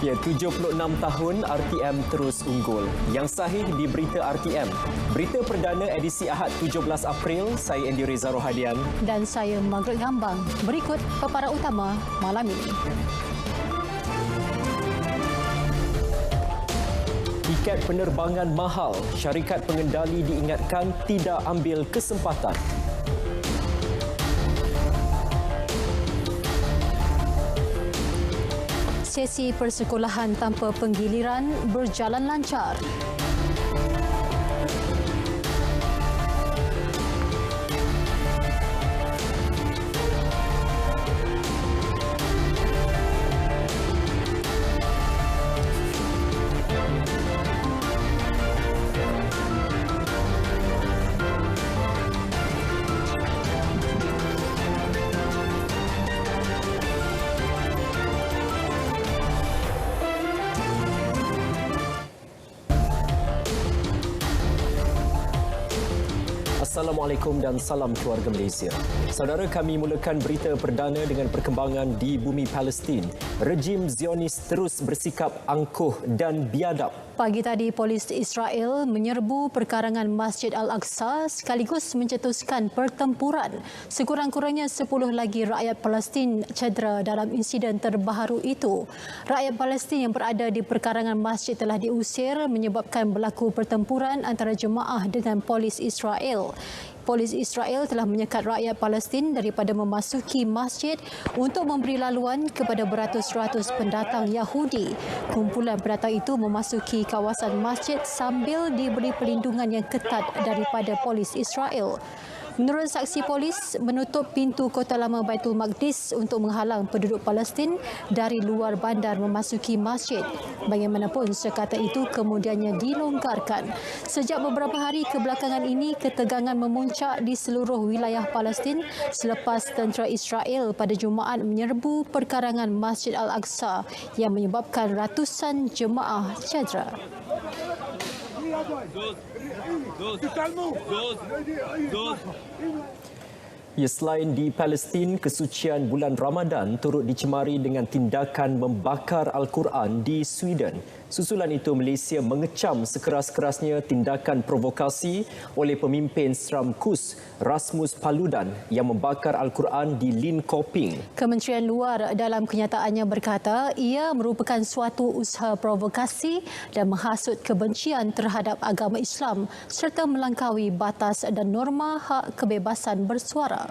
Ya, 76 tahun RTM terus unggul. Yang sahih di Berita RTM. Berita perdana edisi Ahad 17 April, saya Andy Reza Rohadian. Dan saya Margaret Gambang. Berikut paparan utama malam ini. Tiket penerbangan mahal. Syarikat pengendali diingatkan tidak ambil kesempatan. Sesi persekolahan tanpa penggiliran berjalan lancar. Assalamualaikum dan salam keluarga Malaysia. Saudara, kami mulakan berita perdana dengan perkembangan di bumi Palestin. Rejim Zionis terus bersikap angkuh dan biadab. Pagi tadi, polis Israel menyerbu perkarangan Masjid Al-Aqsa sekaligus mencetuskan pertempuran. Sekurang-kurangnya 10 lagi rakyat Palestin cedera dalam insiden terbaru itu. Rakyat Palestin yang berada di perkarangan masjid telah diusir menyebabkan berlaku pertempuran antara jemaah dengan polis Israel. Polis Israel telah menyekat rakyat Palestin daripada memasuki masjid untuk memberi laluan kepada beratus-ratus pendatang Yahudi. Kumpulan pendatang itu memasuki kawasan masjid sambil diberi perlindungan yang ketat daripada polis Israel. Menurut saksi, polis menutup pintu kota lama Baitul Maqdis untuk menghalang penduduk Palestin dari luar bandar memasuki masjid. Bagaimanapun, sekatan itu kemudiannya dilonggarkan. Sejak beberapa hari kebelakangan ini, ketegangan memuncak di seluruh wilayah Palestin selepas tentera Israel pada Jumaat menyerbu perkarangan Masjid Al-Aqsa yang menyebabkan ratusan jemaah cedera. Ya, selain di Palestin, kesucian bulan Ramadan turut dicemari dengan tindakan membakar Al-Quran di Sweden. Susulan itu, Malaysia mengecam sekeras-kerasnya tindakan provokasi oleh pemimpin Seram KUS, Rasmus Paludan, yang membakar Al-Quran di Linköping. Kementerian Luar dalam kenyataannya berkata ia merupakan suatu usaha provokasi dan menghasut kebencian terhadap agama Islam serta melangkaui batas dan norma hak kebebasan bersuara.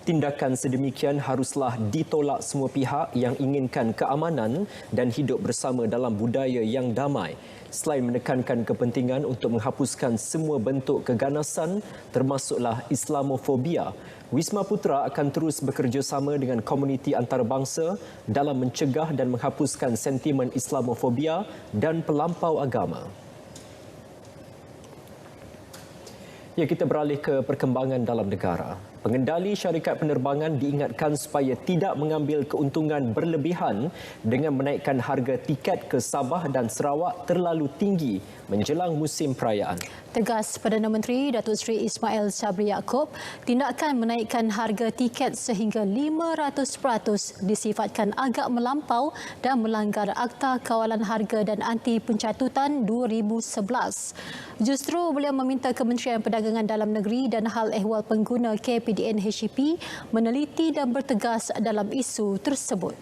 Tindakan sedemikian haruslah ditolak semua pihak yang inginkan keamanan dan hidup bersama dalam budaya yang damai. Selain menekankan kepentingan untuk menghapuskan semua bentuk keganasan termasuklah Islamofobia, Wisma Putra akan terus bekerjasama dengan komuniti antarabangsa dalam mencegah dan menghapuskan sentimen Islamofobia dan pelampau agama. Ya, kita beralih ke perkembangan dalam negara. Pengendali syarikat penerbangan diingatkan supaya tidak mengambil keuntungan berlebihan dengan menaikkan harga tiket ke Sabah dan Sarawak terlalu tinggi menjelang musim perayaan. Tegas Perdana Menteri Datuk Seri Ismail Sabri Yaakob, tindakan menaikkan harga tiket sehingga 500% disifatkan agak melampau dan melanggar Akta Kawalan Harga dan Anti Pencatutan 2011. Justru beliau meminta Kementerian Perdagangan Dalam Negeri dan Hal Ehwal Pengguna KPDN HEP meneliti dan bertegas dalam isu tersebut.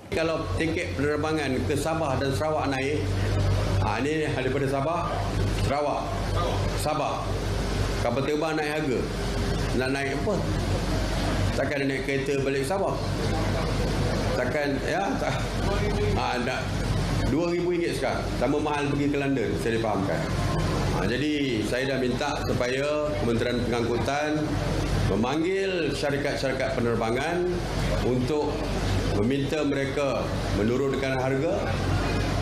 Kalau tiket penerbangan ke Sabah dan Sarawak naik, ini daripada Sabah, Sarawak, Sabah, kapal terbang naik harga. Nak naik apa? Takkan naik kereta balik Sabah? Takkan, ya? Nak RM2,000 sekarang. Sama mahal pergi ke London, saya difahamkan. Jadi saya dah minta supaya Kementerian Pengangkutan memanggil syarikat-syarikat penerbangan untuk meminta mereka menurunkan harga,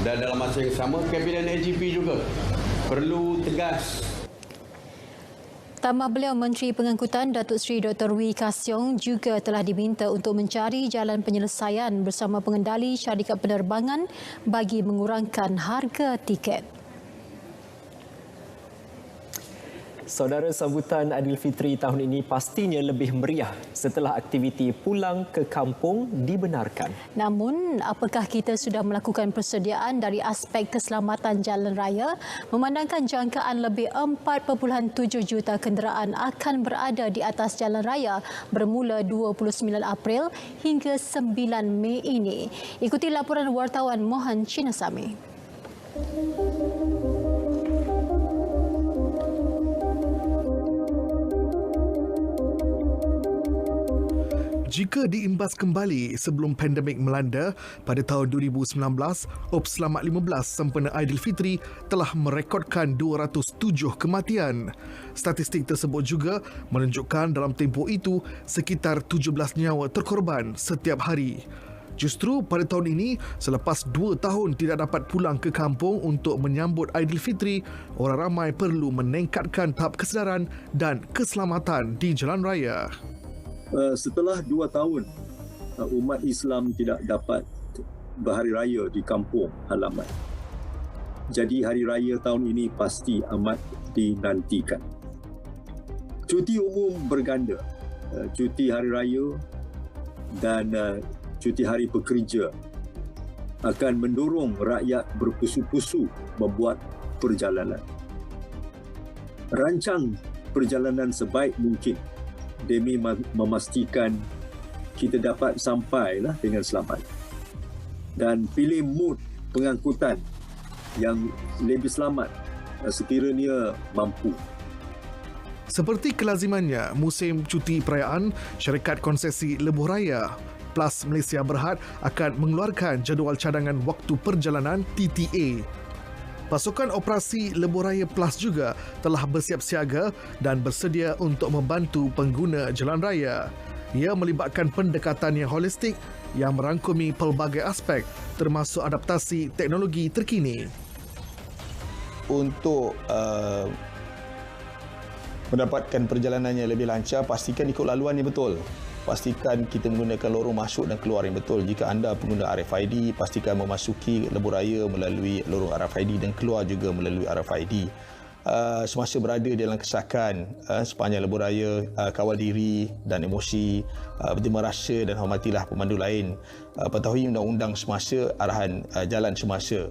dan dalam masa yang sama KPDN AGP juga perlu tegas. Tambah beliau, Menteri Pengangkutan Datuk Seri Dr. Wee Ka Siong juga telah diminta untuk mencari jalan penyelesaian bersama pengendali syarikat penerbangan bagi mengurangkan harga tiket. Saudara, sambutan Aidilfitri tahun ini pastinya lebih meriah setelah aktiviti pulang ke kampung dibenarkan. Namun, apakah kita sudah melakukan persediaan dari aspek keselamatan jalan raya memandangkan jangkaan lebih 4.7 juta kenderaan akan berada di atas jalan raya bermula 29 April hingga 9 Mei ini? Ikuti laporan wartawan Mohan Chinasami. Jika diimbas kembali sebelum pandemik melanda pada tahun 2019, Ops Selamat 15 sempena Aidilfitri telah merekodkan 207 kematian. Statistik tersebut juga menunjukkan dalam tempoh itu sekitar 17 nyawa terkorban setiap hari. Justru pada tahun ini, selepas 2 tahun tidak dapat pulang ke kampung untuk menyambut Aidilfitri, orang ramai perlu meningkatkan tahap kesedaran dan keselamatan di jalan raya. Setelah 2 tahun umat Islam tidak dapat berhari raya di kampung halaman. Jadi hari raya tahun ini pasti amat dinantikan. Cuti umum berganda, cuti hari raya dan cuti hari pekerja akan mendorong rakyat berpusu-pusu membuat perjalanan. Rancang perjalanan sebaik mungkin demi memastikan kita dapat sampailah dengan selamat, dan pilih mod pengangkutan yang lebih selamat sekiranya mampu. Seperti kelazimannya, musim cuti perayaan, syarikat konsesi Lebuh Raya Plus Malaysia Berhad akan mengeluarkan jadual cadangan waktu perjalanan TTA. Pasukan operasi Lebuh Raya Plus juga telah bersiap siaga dan bersedia untuk membantu pengguna jalan raya. Ia melibatkan pendekatan yang holistik yang merangkumi pelbagai aspek termasuk adaptasi teknologi terkini. Untuk mendapatkan perjalanannya lebih lancar, pastikan ikut laluan yang betul. Pastikan kita menggunakan lorong masuk dan keluar yang betul. Jika anda pengguna RFID, pastikan memasuki Lebuh Raya melalui lorong RFID dan keluar juga melalui RFID. Semasa berada dalam kesakan sepanjang Lebuh Raya, kawal diri dan emosi, berterima rasa dan hormatilah pemandu lain. Patuhi undang-undang semasa, arahan jalan semasa.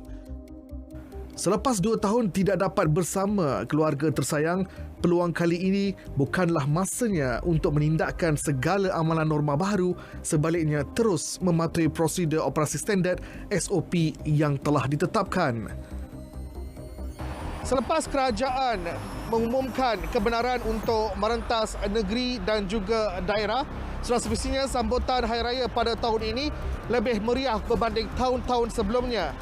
Selepas 2 tahun tidak dapat bersama keluarga tersayang, peluang kali ini bukanlah masanya untuk menindakkan segala amalan norma baru, sebaliknya terus mematuhi prosedur operasi standard SOP yang telah ditetapkan. Selepas kerajaan mengumumkan kebenaran untuk merentas negeri dan juga daerah, sudah semestinya sambutan Hari Raya pada tahun ini lebih meriah berbanding tahun-tahun sebelumnya.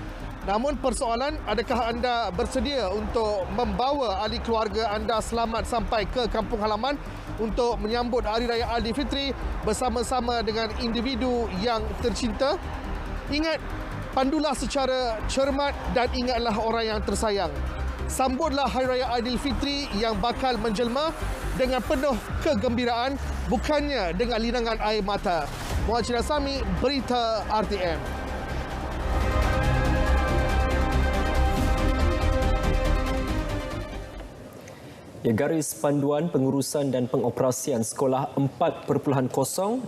Namun persoalan, adakah anda bersedia untuk membawa ahli keluarga anda selamat sampai ke kampung halaman untuk menyambut Hari Raya Aidilfitri bersama-sama dengan individu yang tercinta? Ingat, pandulah secara cermat dan ingatlah orang yang tersayang. Sambutlah Hari Raya Aidilfitri yang bakal menjelma dengan penuh kegembiraan, bukannya dengan linangan air mata. Mohan Chinasami, Berita RTM. Ya, garis panduan pengurusan dan pengoperasian sekolah 4.0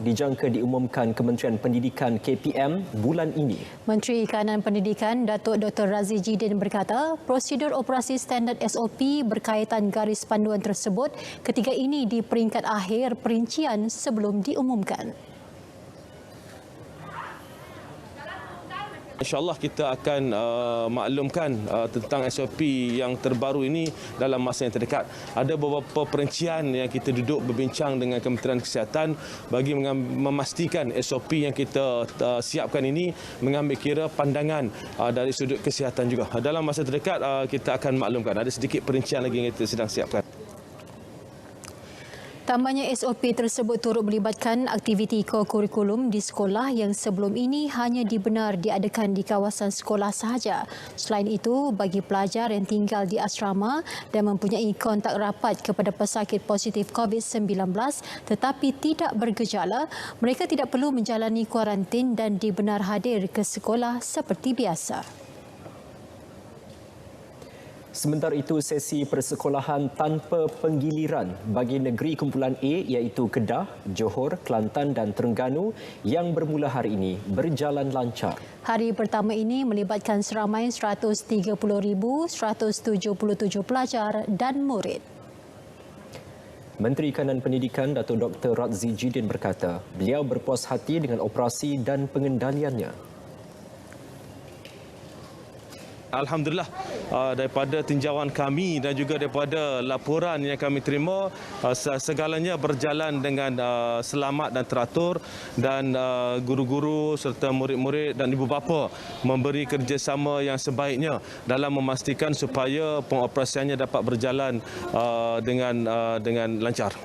dijangka diumumkan Kementerian Pendidikan KPM bulan ini. Menteri Kanan Pendidikan Datuk Dr. Razi Jidin berkata, prosedur operasi standard SOP berkaitan garis panduan tersebut ketika ini di peringkat akhir perincian sebelum diumumkan. InsyaAllah kita akan maklumkan tentang SOP yang terbaru ini dalam masa yang terdekat. Ada beberapa perincian yang kita duduk berbincang dengan Kementerian Kesihatan bagi memastikan SOP yang kita siapkan ini mengambil kira pandangan dari sudut kesihatan juga. Dalam masa terdekat kita akan maklumkan. Ada sedikit perincian lagi yang kita sedang siapkan. Tambahnya, SOP tersebut turut melibatkan aktiviti ko-kurikulum di sekolah yang sebelum ini hanya dibenar diadakan di kawasan sekolah sahaja. Selain itu, bagi pelajar yang tinggal di asrama dan mempunyai kontak rapat kepada pesakit positif COVID-19 tetapi tidak bergejala, mereka tidak perlu menjalani kuarantin dan dibenar hadir ke sekolah seperti biasa. Sementara itu, sesi persekolahan tanpa penggiliran bagi negeri kumpulan A iaitu Kedah, Johor, Kelantan dan Terengganu yang bermula hari ini berjalan lancar. Hari pertama ini melibatkan seramai 130,177 pelajar dan murid. Menteri Kanan Pendidikan Datuk Dr. Razzie Jidin berkata, beliau berpuas hati dengan operasi dan pengendaliannya. Alhamdulillah, daripada tinjauan kami dan juga daripada laporan yang kami terima, segalanya berjalan dengan selamat dan teratur, dan guru-guru serta murid-murid dan ibu bapa memberi kerjasama yang sebaiknya dalam memastikan supaya pengoperasiannya dapat berjalan dengan lancar.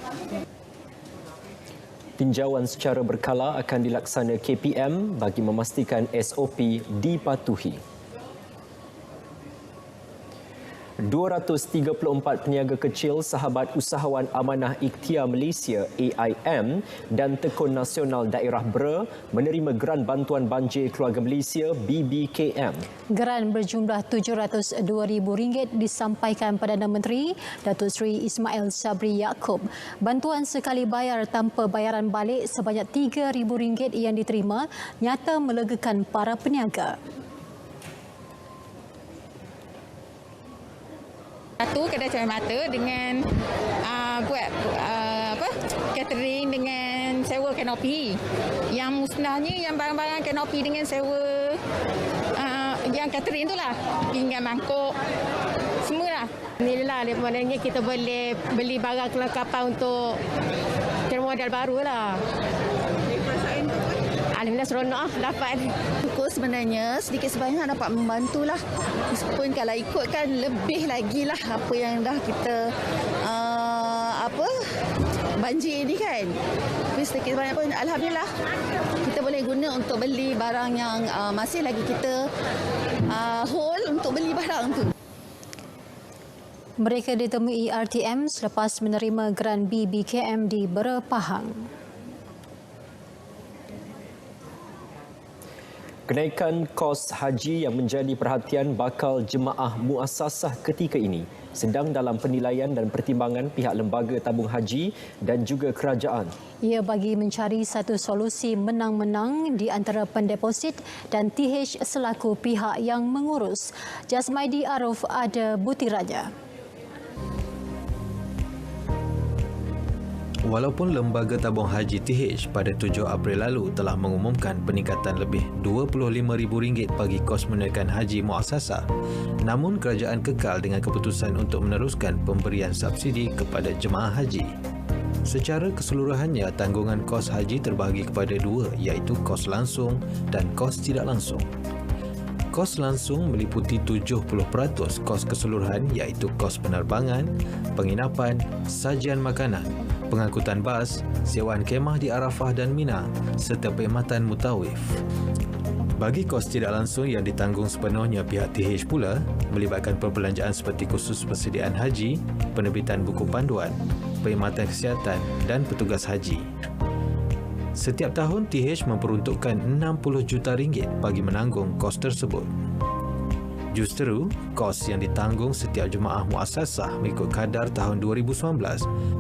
Tinjauan secara berkala akan dilaksana KPM bagi memastikan SOP dipatuhi. 234 peniaga kecil Sahabat Usahawan Amanah Ikhtiar Malaysia AIM dan Tekun Nasional Daerah Bera menerima geran bantuan banjir keluarga Malaysia BBKM. Geran berjumlah RM702,000 disampaikan Perdana Menteri Datuk Seri Ismail Sabri Yaakob. Bantuan sekali bayar tanpa bayaran balik sebanyak RM3,000 yang diterima nyata melegakan para peniaga. Satu kedai cahaya mata dengan buat catering dengan sewa kanopi. Yang musnahnya yang barang-barang kanopi dengan sewa yang catering itulah, pinggan mangkuk semualah. Inilah maknanya kita boleh beli barang kelengkapan untuk model baru lah. Alhamdulillah seronok dapat. Sebenarnya sedikit sebanyak dapat membantulah. Meskipun kalau ikutkan lebih lagi lah apa yang dah kita banjir ni kan. Tapi sedikit sebanyak pun alhamdulillah kita boleh guna untuk beli barang yang masih lagi kita hold untuk beli barang tu. Mereka ditemui RTM selepas menerima geran BBKM di Bera Pahang. Kenaikan kos haji yang menjadi perhatian bakal jemaah muassasah ketika ini sedang dalam penilaian dan pertimbangan pihak lembaga tabung haji dan juga kerajaan. Ia bagi mencari satu solusi menang-menang di antara pendeposit dan TH selaku pihak yang mengurus. Jasmaidi Arif ada butirannya. Walaupun Lembaga Tabung Haji TH pada 7 April lalu telah mengumumkan peningkatan lebih RM25,000 bagi kos menunaikan haji muassasah, namun kerajaan kekal dengan keputusan untuk meneruskan pemberian subsidi kepada jemaah haji. Secara keseluruhannya, tanggungan kos haji terbahagi kepada dua, iaitu kos langsung dan kos tidak langsung. Kos langsung meliputi 70% kos keseluruhan, iaitu kos penerbangan, penginapan, sajian makanan, pengangkutan bas, sewaan kemah di Arafah dan Mina serta perkhidmatan mutawif. Bagi kos tidak langsung yang ditanggung sepenuhnya pihak TH pula melibatkan perbelanjaan seperti kursus persediaan haji, penerbitan buku panduan, perkhidmatan kesihatan dan petugas haji. Setiap tahun TH memperuntukkan RM60 juta bagi menanggung kos tersebut. Justru, kos yang ditanggung setiap jemaah muassasah mengikut kadar tahun 2019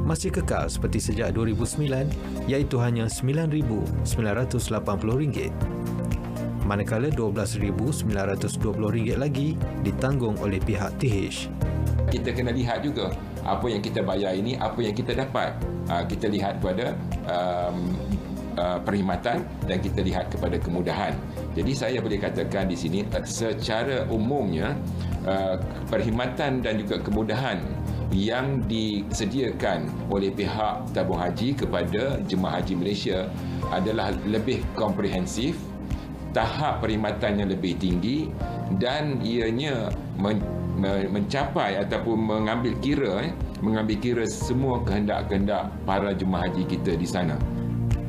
masih kekal seperti sejak 2009, iaitu hanya RM9,980. Manakala RM12,920 lagi ditanggung oleh pihak TH. Kita kena lihat juga apa yang kita bayar ini, apa yang kita dapat. Kita lihat pada perkhidmatan dan kita lihat kepada kemudahan. Jadi saya boleh katakan di sini secara umumnya perkhidmatan dan juga kemudahan yang disediakan oleh pihak tabung haji kepada jemaah haji Malaysia adalah lebih komprehensif, tahap perkhidmatannya lebih tinggi dan ianya mencapai ataupun mengambil kira semua kehendak-kehendak para jemaah haji kita di sana.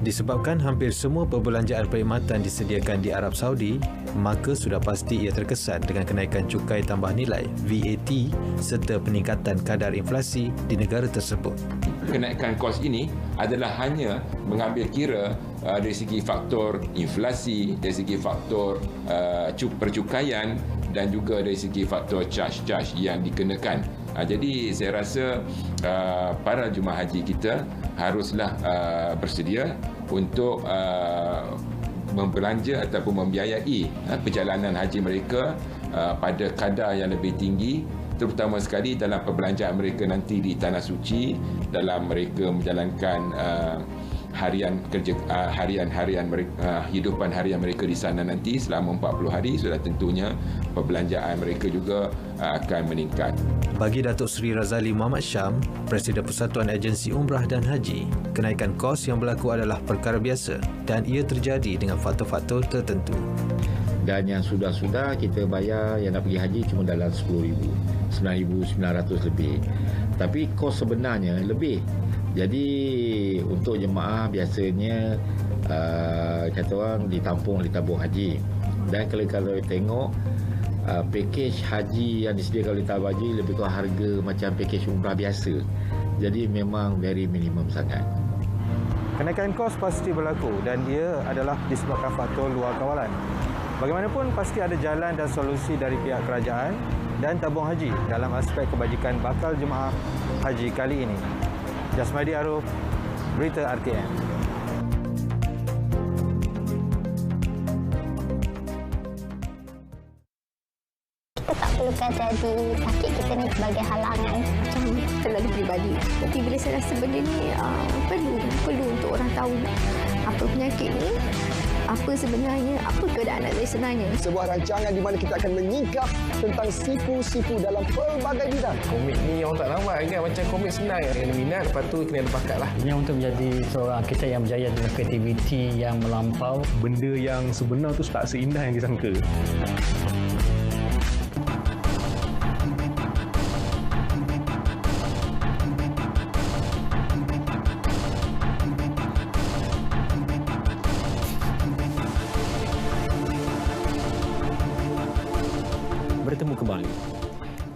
Disebabkan hampir semua perbelanjaan perkhidmatan disediakan di Arab Saudi, maka sudah pasti ia terkesan dengan kenaikan cukai tambah nilai VAT serta peningkatan kadar inflasi di negara tersebut. Kenaikan kos ini adalah hanya mengambil kira dari segi faktor inflasi, dari segi faktor percukaian dan juga dari segi faktor charge yang dikenakan. Jadi saya rasa para jemaah haji kita haruslah bersedia untuk membelanja ataupun membiayai perjalanan haji mereka pada kadar yang lebih tinggi, terutama sekali dalam perbelanjaan mereka nanti di Tanah Suci, dalam mereka menjalankan hidupan harian mereka di sana nanti selama 40 hari. Sudah tentunya perbelanjaan mereka juga akan meningkat. Bagi Datuk Seri Razali Muhammad Syam, Presiden Persatuan Agensi Umrah dan Haji, kenaikan kos yang berlaku adalah perkara biasa dan ia terjadi dengan faktor-faktor tertentu. Dan yang sudah-sudah kita bayar yang nak pergi haji cuma dalam 10,000, 9,900 lebih. Tapi kos sebenarnya lebih. Jadi untuk jemaah biasanya kata orang ditampung di tabung haji. Dan kalau tengok pakej haji yang disediakan oleh tabung haji lebih kurang harga macam pakej umrah biasa. Jadi memang very minimum sangat. Kenaikan kos pasti berlaku dan dia adalah disebabkan faktor luar kawalan. Bagaimanapun pasti ada jalan dan solusi dari pihak kerajaan dan tabung haji dalam aspek kebajikan bakal jemaah haji kali ini. Jasmadi Arif, Berita RTM. Kita tak perlukan jadi sakit kita ni sebagai halangan. Macam terlalu peribadi. Tapi bila saya rasa benda ni perlu untuk orang tahu apa penyakit ni, apa sebenarnya, apa keadaan saya sebenarnya. Sebuah rancangan di mana kita akan menyingkap tentang sifu-sifu dalam pelbagai bidang. Komik ni orang tak nampak kan, macam komik senang. Kena minat, lepas tu kena ada bakat lah. Ini untuk menjadi seorang arkitek yang berjaya dengan kreativiti yang melampau. Benda yang sebenar tu tak seindah yang disangka. Bertemu kembali.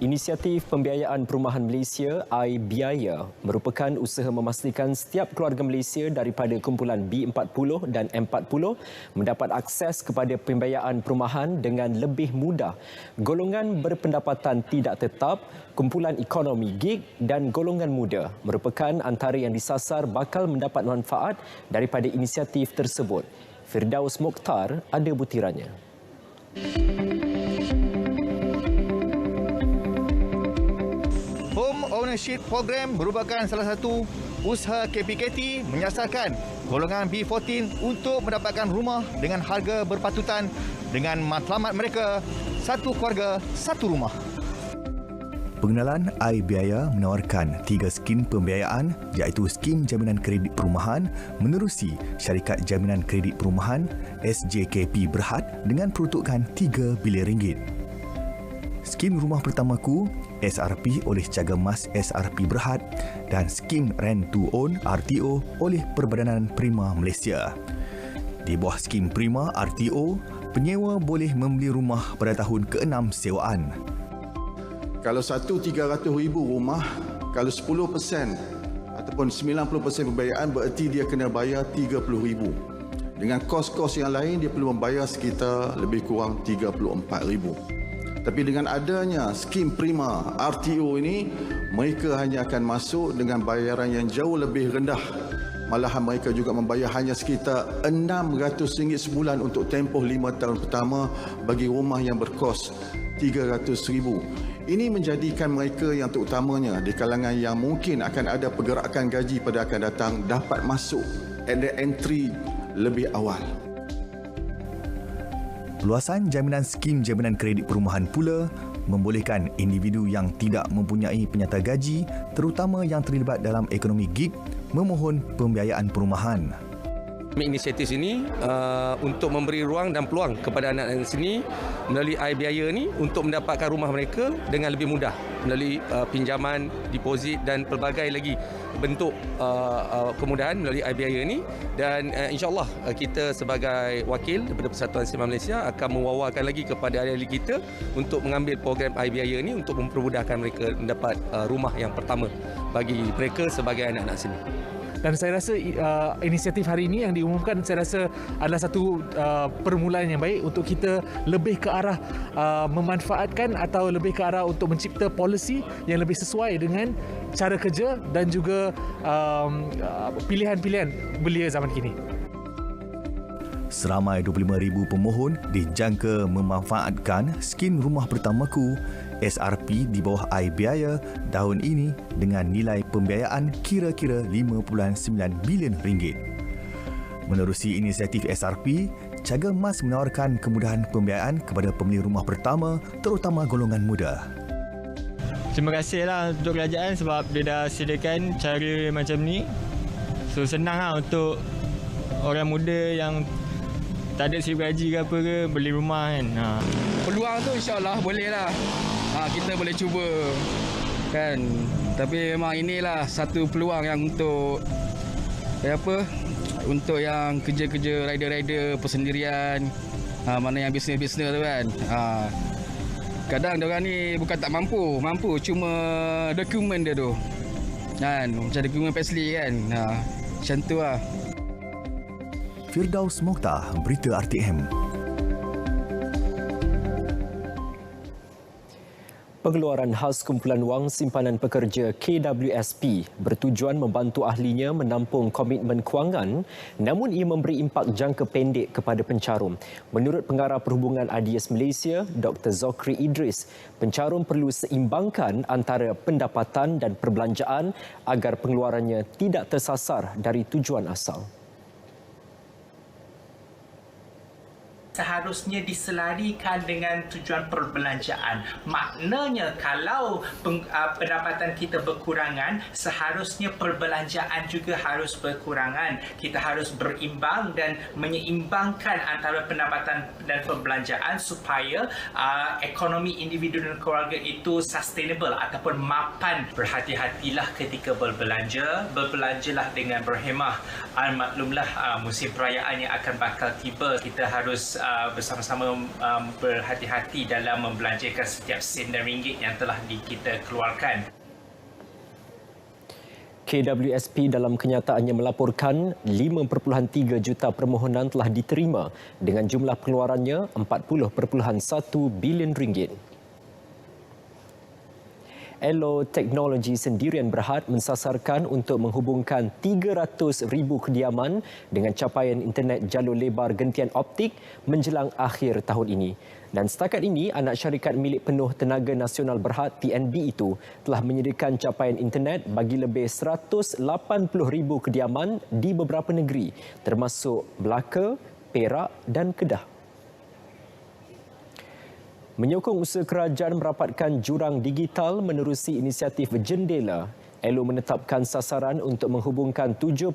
Inisiatif Pembiayaan Perumahan Malaysia iBiaya merupakan usaha memastikan setiap keluarga Malaysia daripada kumpulan B40 dan M40 mendapat akses kepada pembiayaan perumahan dengan lebih mudah. Golongan berpendapatan tidak tetap, kumpulan ekonomi gig dan golongan muda merupakan antara yang disasar bakal mendapat manfaat daripada inisiatif tersebut. Firdaus Mokhtar ada butirannya. Home Ownership Program merupakan salah satu usaha KPKT menyasarkan golongan B14 untuk mendapatkan rumah dengan harga berpatutan dengan matlamat mereka, satu keluarga, satu rumah. Pengenalan iBiaya menawarkan 3 skim pembiayaan iaitu skim jaminan kredit perumahan menerusi syarikat jaminan kredit perumahan SJKP Berhad dengan peruntukan RM3 bilion. Skim Rumah Pertamaku SRP oleh Caga Mas SRP Berhad dan skim Rent to Own RTO oleh Perbadanan Prima Malaysia. Di bawah skim Prima RTO, penyewa boleh membeli rumah pada tahun ke-6 sewaan. Kalau satu 300,000 rumah, kalau 10% ataupun 90% pembiayaan bererti dia kena bayar 30,000. Dengan kos-kos yang lain dia perlu membayar sekitar lebih kurang 34,000. Tapi dengan adanya skim Prima RTO ini, mereka hanya akan masuk dengan bayaran yang jauh lebih rendah. Malahan mereka juga membayar hanya sekitar RM600 sebulan untuk tempoh 5 tahun pertama bagi rumah yang berkos RM300,000. Ini menjadikan mereka yang terutamanya di kalangan yang mungkin akan ada pergerakan gaji pada akan datang dapat masuk at the entry lebih awal. Luasan jaminan skim jaminan kredit perumahan pula membolehkan individu yang tidak mempunyai penyata gaji, terutama yang terlibat dalam ekonomi gig, memohon pembiayaan perumahan. Inisiatif ini untuk memberi ruang dan peluang kepada anak-anak sini melalui iBiaya ni untuk mendapatkan rumah mereka dengan lebih mudah melalui pinjaman, deposit dan pelbagai lagi bentuk kemudahan melalui iBiaya ini. Dan insyaAllah kita sebagai wakil daripada Persatuan Stima Malaysia akan mewawarkan lagi kepada ahli-ahli kita untuk mengambil program iBiaya ini untuk mempermudahkan mereka mendapat rumah yang pertama bagi mereka sebagai anak-anak sini. Dan saya rasa inisiatif hari ini yang diumumkan saya rasa adalah satu permulaan yang baik untuk kita lebih ke arah memanfaatkan atau lebih ke arah untuk mencipta polisi yang lebih sesuai dengan cara kerja dan juga pilihan-pilihan belia zaman kini. Seramai 25,000 pemohon dijangka memanfaatkan skim Rumah Pertamaku SRP di bawah iBiaya tahun ini dengan nilai pembiayaan kira-kira RM5.9 bilion. Menerusi inisiatif SRP, Caga Mas menawarkan kemudahan pembiayaan kepada pembeli rumah pertama terutama golongan muda. Terima kasihlah untuk kerajaan sebab dia dah sediakan cara macam ni. So senanglah untuk orang muda yang tak ada sibuk gaji ke apa ke beli rumah kan. Peluang tu insya-Allah boleh lah. Kita boleh cuba kan. Tapi memang inilah satu peluang yang untuk untuk yang kerja-kerja rider-rider persendirian, mana yang bisnes-bisnes tu kan. Kadang diorang ni bukan tak mampu cuma dokumen dia tu. Kan, macam dokumen Paisley kan. Macam tu lah. Firdaus Mokhtar, Berita RTM. Pengeluaran khas kumpulan wang simpanan pekerja KWSP bertujuan membantu ahlinya menampung komitmen kewangan, namun ia memberi impak jangka pendek kepada pencarum. Menurut Pengarah Perhubungan ADS Malaysia, Dr. Zokri Idris, pencarum perlu seimbangkan antara pendapatan dan perbelanjaan agar pengeluarannya tidak tersasar dari tujuan asal. Seharusnya diselarikan dengan tujuan perbelanjaan. Maknanya kalau pendapatan kita berkurangan, seharusnya perbelanjaan juga harus berkurangan. Kita harus berimbang dan menyeimbangkan antara pendapatan dan perbelanjaan supaya ekonomi individu dan keluarga itu sustainable ataupun mapan. Berhati-hatilah ketika berbelanja. Berbelanjalah dengan berhemah. Maklumlah musim perayaan yang akan bakal tiba. Kita harus bersama-sama berhati-hati dalam membelanjakan setiap sen dan ringgit yang telah kita keluarkan. KWSP dalam kenyataannya melaporkan 5.3 juta permohonan telah diterima dengan jumlah pengeluarannya 40.1 bilion ringgit. Elo Teknologi Sendirian Berhad mensasarkan untuk menghubungkan 300,000 kediaman dengan capaian internet jalur lebar gentian optik menjelang akhir tahun ini. Dan setakat ini, anak syarikat milik penuh Tenaga Nasional Berhad TNB itu telah menyediakan capaian internet bagi lebih 180,000 kediaman di beberapa negeri termasuk Melaka, Perak dan Kedah. Menyokong usaha kerajaan merapatkan jurang digital menerusi inisiatif Jendela, Elo menetapkan sasaran untuk menghubungkan 7.5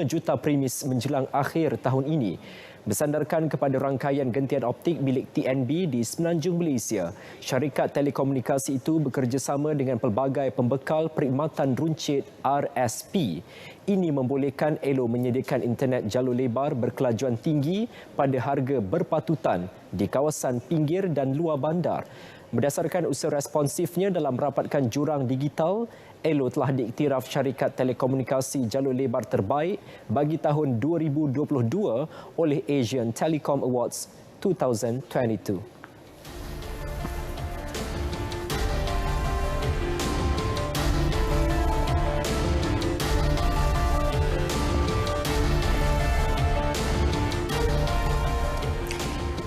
juta premis menjelang akhir tahun ini. Bersandarkan kepada rangkaian gentian optik milik TNB di Semenanjung Malaysia, syarikat telekomunikasi itu bekerjasama dengan pelbagai pembekal perkhidmatan runcit RSP. Ini membolehkan Elo menyediakan internet jalur lebar berkelajuan tinggi pada harga berpatutan di kawasan pinggir dan luar bandar. Berdasarkan usaha responsifnya dalam merapatkan jurang digital, Elo telah diiktiraf syarikat telekomunikasi jalur lebar terbaik bagi tahun 2022 oleh Asian Telecom Awards 2022.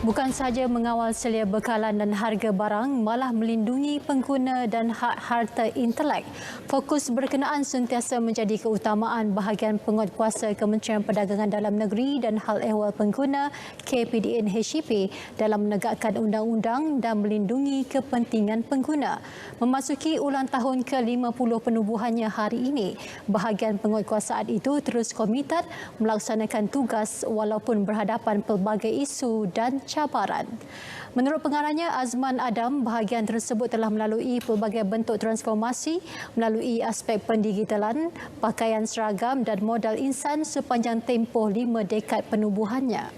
Bukan sahaja mengawal selia bekalan dan harga barang, malah melindungi pengguna dan hak harta intelek. Fokus berkenaan sentiasa menjadi keutamaan bahagian penguatkuasa Kementerian Perdagangan Dalam Negeri dan Hal Ehwal Pengguna KPDN HEP dalam menegakkan undang-undang dan melindungi kepentingan pengguna. Memasuki ulang tahun ke-50 penubuhannya hari ini, bahagian penguatkuasaan itu terus komited melaksanakan tugas walaupun berhadapan pelbagai isu dan cabaran. Menurut pengarahnya Azman Adam, bahagian tersebut telah melalui pelbagai bentuk transformasi melalui aspek pendigitalan, pakaian seragam dan modal insan sepanjang tempoh 5 dekad penubuhannya.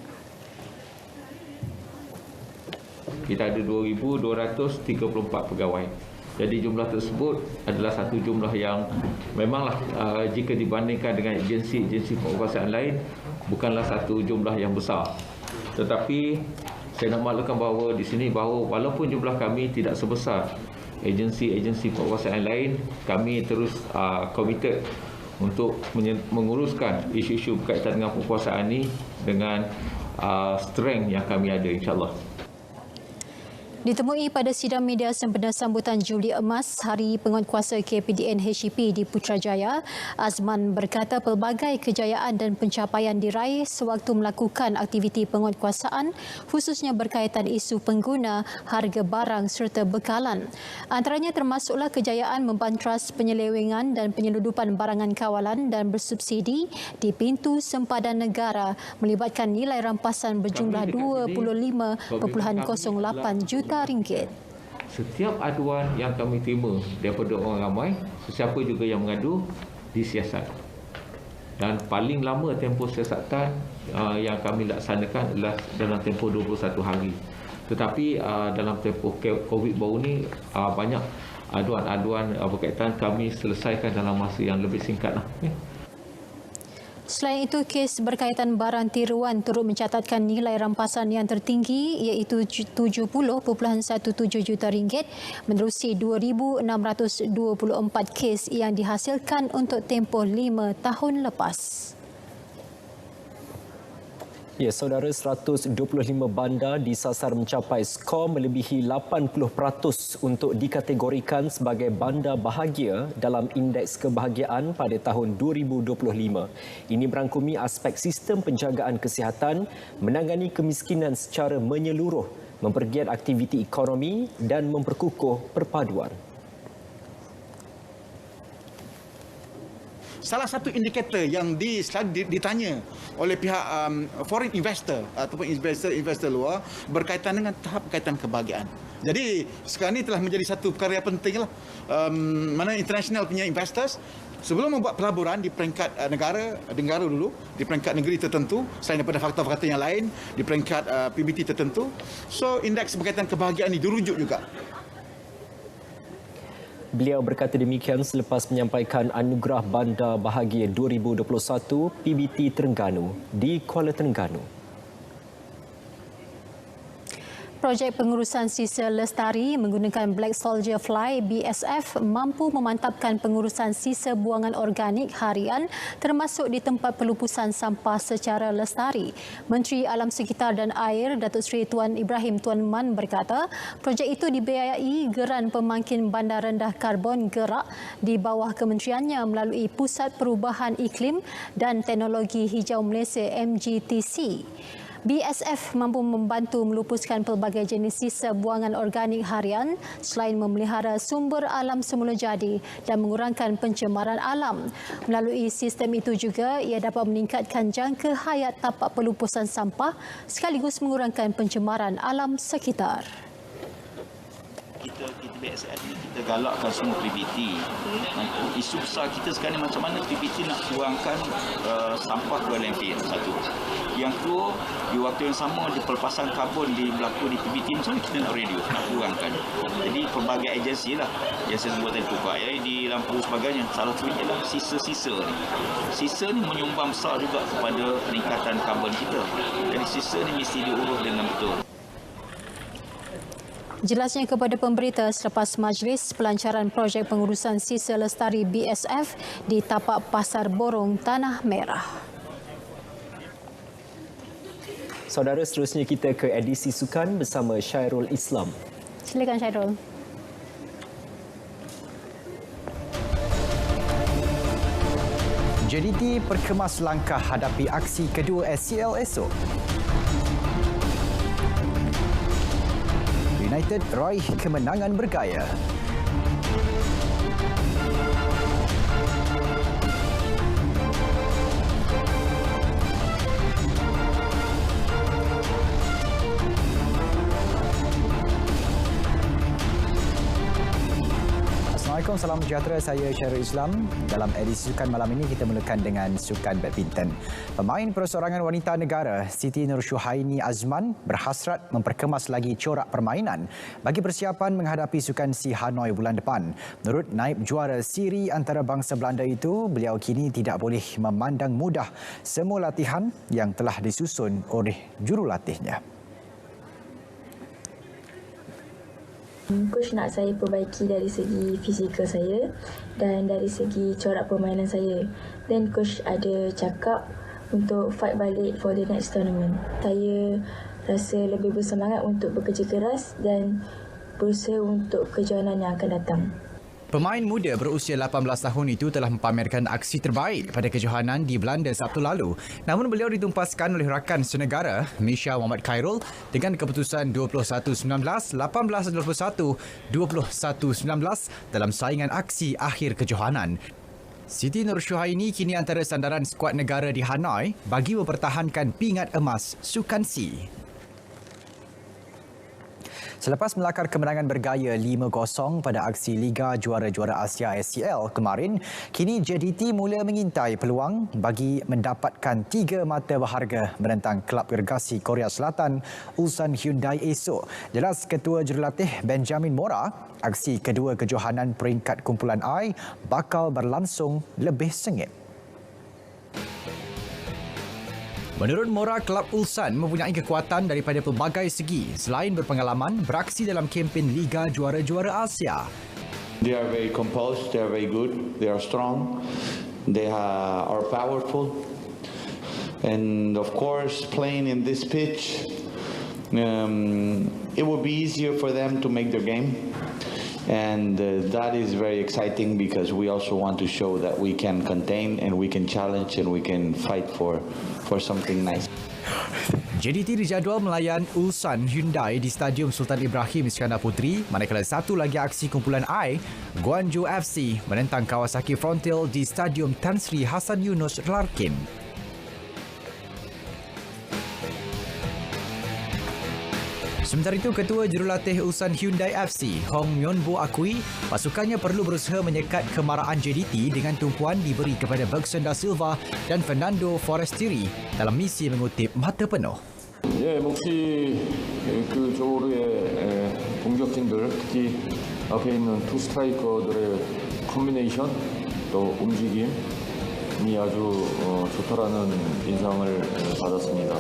Kita ada 2,234 pegawai. Jadi jumlah tersebut adalah satu jumlah yang memanglah jika dibandingkan dengan agensi-agensi penguasaan lain bukanlah satu jumlah yang besar. Tetapi saya nak maklumkan bahawa di sini bahawa walaupun jumlah kami tidak sebesar agensi-agensi penguasaan lain, kami terus committed untuk menguruskan isu-isu berkaitan dengan penguasaan ini dengan strength yang kami ada, insya-Allah. Ditemui pada sidang media sempena sambutan Juli Emas Hari Penguatkuasa KPDN HEP di Putrajaya, Azman berkata pelbagai kejayaan dan pencapaian diraih sewaktu melakukan aktiviti penguatkuasaan khususnya berkaitan isu pengguna, harga barang serta bekalan. Antaranya termasuklah kejayaan membantras penyelewengan dan penyeludupan barangan kawalan dan bersubsidi di pintu sempadan negara melibatkan nilai rampasan berjumlah 25.08 juta ringgit. Setiap aduan yang kami terima daripada orang ramai, sesiapa juga yang mengadu disiasat. Dan paling lama tempoh siasatan yang kami laksanakan adalah dalam tempoh 21 hari. Tetapi dalam tempoh COVID baru ni banyak aduan-aduan berkaitan kami selesaikan dalam masa yang lebih singkat lah. Selain itu, kes berkaitan barang tiruan turut mencatatkan nilai rampasan yang tertinggi iaitu 70.17 juta ringgit menerusi 2,624 kes yang dihasilkan untuk tempoh 5 tahun lepas. Ya, saudara, 125 bandar disasar mencapai skor melebihi 80% untuk dikategorikan sebagai bandar bahagia dalam Indeks Kebahagiaan pada tahun 2025. Ini merangkumi aspek sistem penjagaan kesihatan, menangani kemiskinan secara menyeluruh, mempergiat aktiviti ekonomi dan memperkukuh perpaduan. Salah satu indikator yang ditanya oleh pihak foreign investor ataupun investor luar berkaitan dengan tahap berkaitan kebahagiaan. Jadi sekarang ini telah menjadi satu perkara yang penting lah. Mana international punya investors sebelum membuat pelaburan di peringkat negara dulu, di peringkat negeri tertentu, selain daripada faktor-faktor yang lain, di peringkat PBT tertentu. So indeks berkaitan kebahagiaan ini dirujuk juga. Beliau berkata demikian selepas menyampaikan Anugerah Bandar Bahagia 2021 PBT Terengganu di Kuala Terengganu. Projek pengurusan sisa lestari menggunakan Black Soldier Fly BSF mampu memantapkan pengurusan sisa buangan organik harian termasuk di tempat pelupusan sampah secara lestari. Menteri Alam Sekitar dan Air Datuk Seri Tuan Ibrahim Tuan Man berkata, projek itu dibiayai Geran Pemangkin Bandar Rendah Karbon Gerak di bawah kementeriannya melalui Pusat Perubahan Iklim dan Teknologi Hijau Malaysia MGTC. BSF mampu membantu melupuskan pelbagai jenis sisa buangan organik harian selain memelihara sumber alam semula jadi dan mengurangkan pencemaran alam. Melalui sistem itu juga ia dapat meningkatkan jangka hayat tapak pelupusan sampah sekaligus mengurangkan pencemaran alam sekitar. Kita BSF ni kita galakkan semua PBT. Isu besar kita sekarang ni macam mana PBT nak kurangkan sampah ke landfill, satu. Yang kedua, di waktu yang sama di pelepasan karbon berlaku di PBT macam mana kita nak reduce, nak kurangkan. Jadi pelbagai agensi lah yang saya sebut tadi tu, PAI di Lampu sebagainya. Salah satunya adalah sisa-sisa ni. Sisa ni menyumbang besar juga kepada peningkatan karbon kita. Jadi sisa ni mesti diurus dengan betul. Jelasnya kepada pemberita selepas majlis pelancaran projek pengurusan sisa lestari BSF di tapak Pasar Borong, Tanah Merah. Saudara, seterusnya kita ke edisi sukan bersama Syairul Islam. Silakan Syairul. JDT perkemas langkah hadapi aksi kedua SCL esok. United raih kemenangan bergaya. Assalamualaikum, salam sejahtera. Saya Syarul Islam. Dalam edisi Sukan malam ini kita mulakan dengan sukan badminton. Pemain perseorangan wanita negara Siti Nursyuhaini Azman berhasrat memperkemas lagi corak permainan bagi persiapan menghadapi Sukan Si Hanoi bulan depan. Menurut naib juara siri antarabangsa Belanda itu, beliau kini tidak boleh memandang mudah semua latihan yang telah disusun oleh jurulatihnya. Coach nak saya perbaiki dari segi fizikal saya dan dari segi corak permainan saya. Dan coach ada cakap untuk fight balik for the next tournament. Saya rasa lebih bersemangat untuk bekerja keras dan berusaha untuk kejohanan yang akan datang. Pemain muda berusia 18 tahun itu telah mempamerkan aksi terbaik pada kejohanan di Belanda Sabtu lalu. Namun beliau ditumpaskan oleh rakan senegara Misha Muhammad Khairul dengan keputusan 21-19, 18-21, 21-19 dalam saingan aksi akhir kejohanan. Siti Nursyuhaini kini antara sandaran skuad negara di Hanoi bagi mempertahankan pingat emas Sukan Si. Selepas melakar kemenangan bergaya 5-0 pada aksi Liga Juara-Juara Asia SCL kemarin, kini JDT mula mengintai peluang bagi mendapatkan 3 mata berharga menentang klub gergasi Korea Selatan Ulsan Hyundai esok. Jelas Ketua Jurulatih Benjamin Mora, aksi kedua kejohanan peringkat kumpulan I bakal berlangsung lebih sengit. Menurut Mora, klub Ulsan mempunyai kekuatan daripada pelbagai segi selain berpengalaman beraksi dalam kempen Liga Juara-Juara Asia. They are very composed, they are very good, they are strong, they are powerful. And of course, playing in this pitch, it will be easier for them to make their game. And that is very exciting because we also want to show that we can contain and we can challenge and we can fight for something nice. JDT dijadual melayan Ulsan Hyundai di Stadium Sultan Ibrahim Iskandar Puteri, manakala satu lagi aksi kumpulan I, Guangzhou FC menentang Kawasaki Frontale di Stadium Tan Sri Hasan Yunus Larkin. Sementara itu, Ketua Jurulatih Ulsan Hyundai FC, Hong Myeon-bo akui pasukannya perlu berusaha menyekat kemarahan JDT dengan tumpuan diberi kepada Bergson da Silva dan Fernando Forestieri dalam misi mengutip mata penuh. 몫이 그 조르의 공격진들, 특히 앞에 있는 투 스트라이커들의 콤비네이션 또 움직임이 아주 좋다라는 인상을 받았습니다.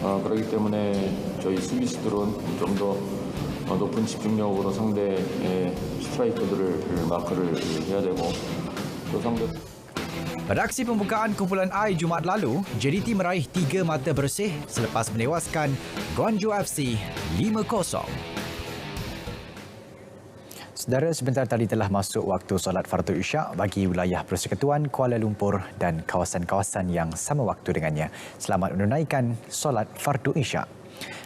그렇기 때문에 저희 수비수들은 좀 더 높은 집중력으로 상대 스트라이커들을 마크를 해야 되고 또 상대. Pada aksi pembukaan kumpulan I Jumaat lalu, JDT meraih 3 mata bersih selepas menewaskan Guangzhou FC 5-0. Saudara, sebentar tadi telah masuk waktu solat fardu isyak bagi wilayah Persekutuan Kuala Lumpur dan kawasan-kawasan yang sama waktu dengannya. Selamat menunaikan solat fardu isyak.